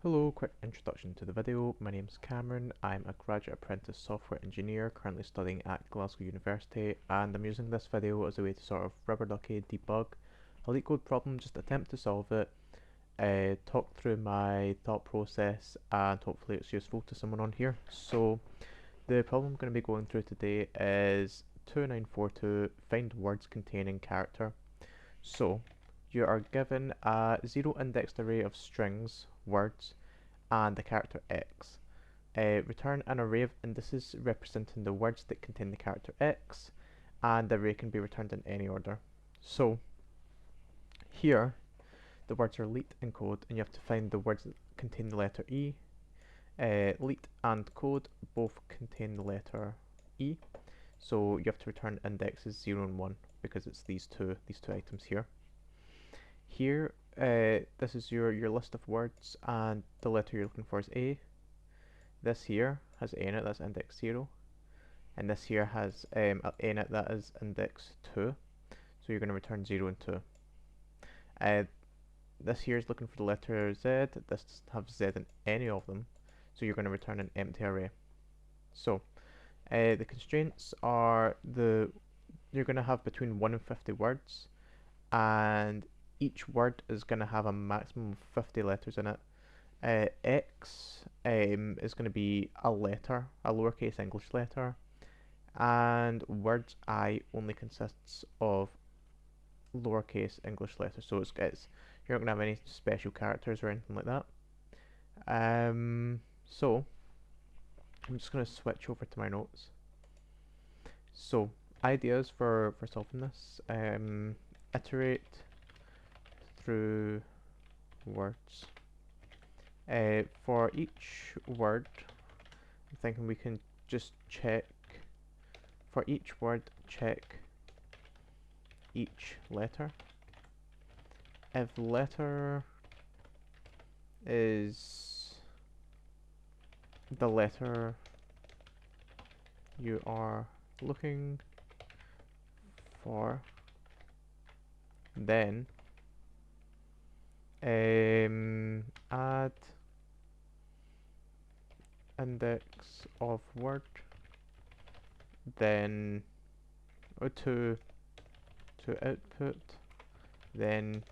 Hello, quick introduction to the video. My name's Cameron. I'm a graduate apprentice software engineer currently studying at Glasgow University, and I'm using this video as a way to sort of rubber ducky debug a LeetCode problem, just attempt to solve it, talk through my thought process, and hopefully it's useful to someone on here. So the problem I'm going to be going through today is 2942 find words containing character. So you are given a zero indexed array of strings, words, and the character X. Return an array of indices representing the words that contain the character X, and the array can be returned in any order. So here, the words are leet and code, and you have to find the words that contain the letter E. Leet and code both contain the letter E, so you have to return indexes 0 and 1 because it's these two items here. Here, this is your list of words, and the letter you're looking for is A. This here has A in it, that's index 0, and this here has A in it, that is index 2, so you're going to return 0 and 2. This here is looking for the letter Z, this doesn't have Z in any of them, so you're going to return an empty array. So, the constraints are you're going to have between 1 and 50 words, and each word is going to have a maximum of 50 letters in it. X is going to be a letter, a lowercase English letter, and words I only consists of lowercase English letters, so you're not going to have any special characters or anything like that. So I'm just going to switch over to my notes. So ideas for solving this: iterate through words. For each word, I'm thinking we can just check, for each word, check each letter. If letter is the letter you are looking for, then add index of word, then to output, then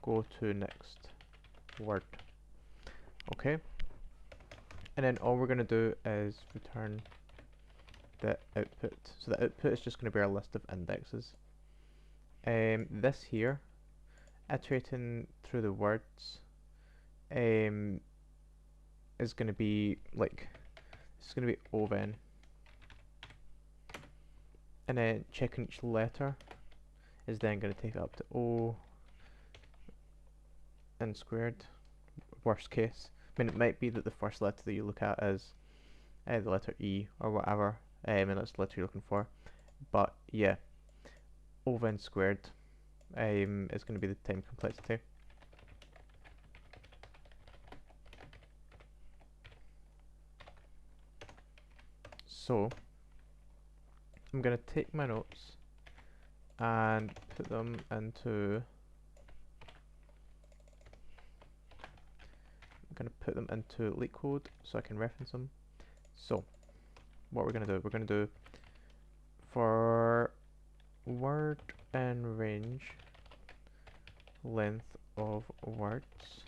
go to next word. Okay, and then all we're going to do is return the output. So the output is just going to be our list of indexes. This here, iterating through the words, is going to be like, it's going to be O(n), and then checking each letter is then going to take it up to O n squared, worst case. I mean, it might be that the first letter that you look at is the letter E or whatever, and that's the letter you're looking for. But yeah, O(n) squared is going to be the time complexity. So I'm going to take my notes and put them into LeetCode so I can reference them. So what we're going to do, for word and range length of words.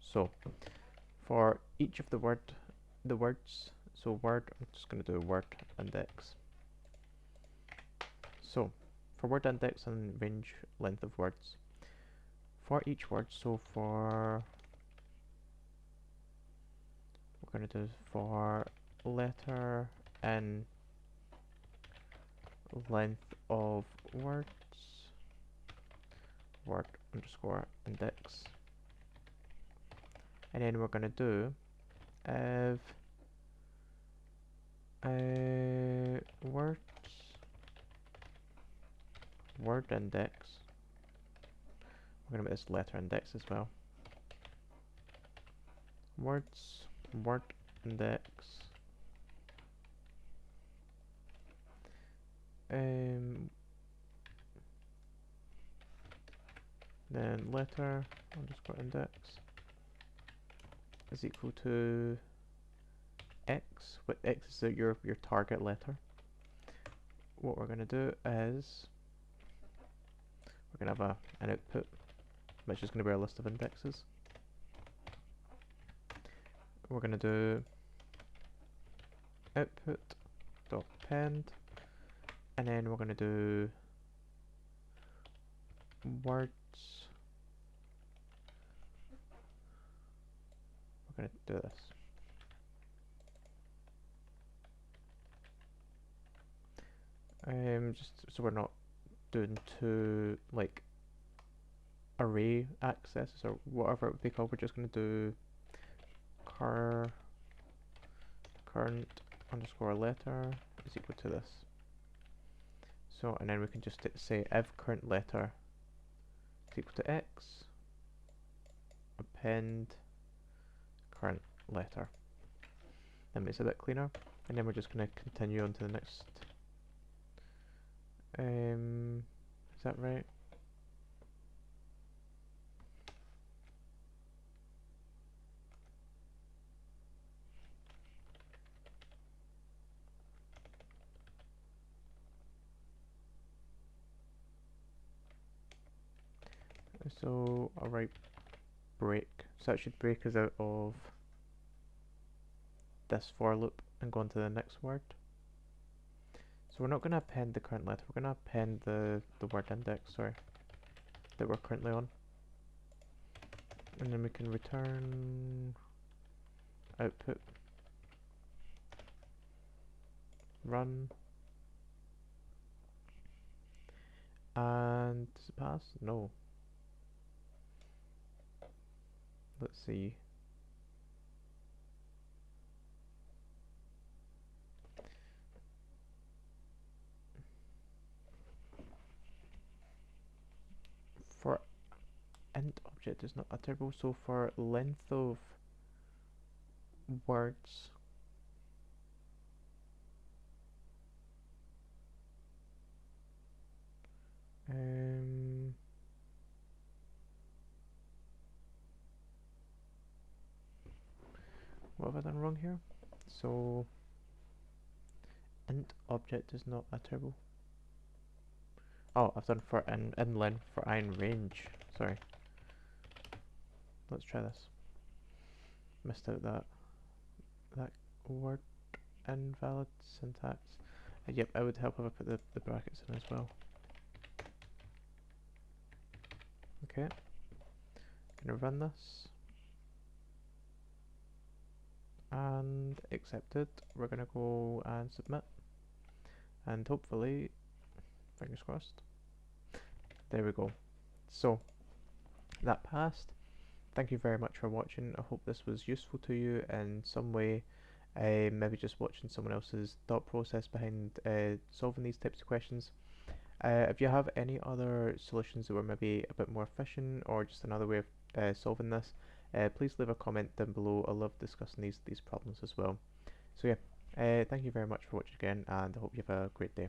So for each of the words, so word, I'm just going to do word index. So for word index and range length of words, for each word, so for, we're going to do for letter and length of words, word underscore index, and then we're going to do if words word index, we're going to make this letter index as well, words word index, then letter underscore index, is equal to x, but x is your target letter. What we're going to do is we're going to have an output, which is going to be our list of indexes. We're going to do output dot append, and then we're going to do words. We're going to do this. Just so we're not doing two like array accesses or whatever it would be called. We're just going to do current underscore letter is equal to this. So, and then we can just say if current letter is equal to x, append current letter. That makes it a bit cleaner. And then we're just going to continue on to the next. Is that right? So I'll write break. So that should break us out of this for loop and go on to the next word. So we're not going to append the current letter, we're going to append the word index, sorry, that we're currently on. And then we can return output, run, and does it pass? No. Let's see. For int object is not utterable, so for length of words, what have I done wrong here? So int object is not utterable. Oh, I've done for in length for I in range. Sorry. Let's try this. Missed out that word invalid syntax. Yep, it would help if I put the brackets in as well. Okay. Gonna run this. And accept it. We're gonna go and submit. And hopefully, fingers crossed. There we go. So, that passed. Thank you very much for watching. I hope this was useful to you in some way. Maybe just watching someone else's thought process behind solving these types of questions. If you have any other solutions that were maybe a bit more efficient or just another way of solving this, please leave a comment down below. I love discussing these problems as well. So yeah, thank you very much for watching again, and I hope you have a great day.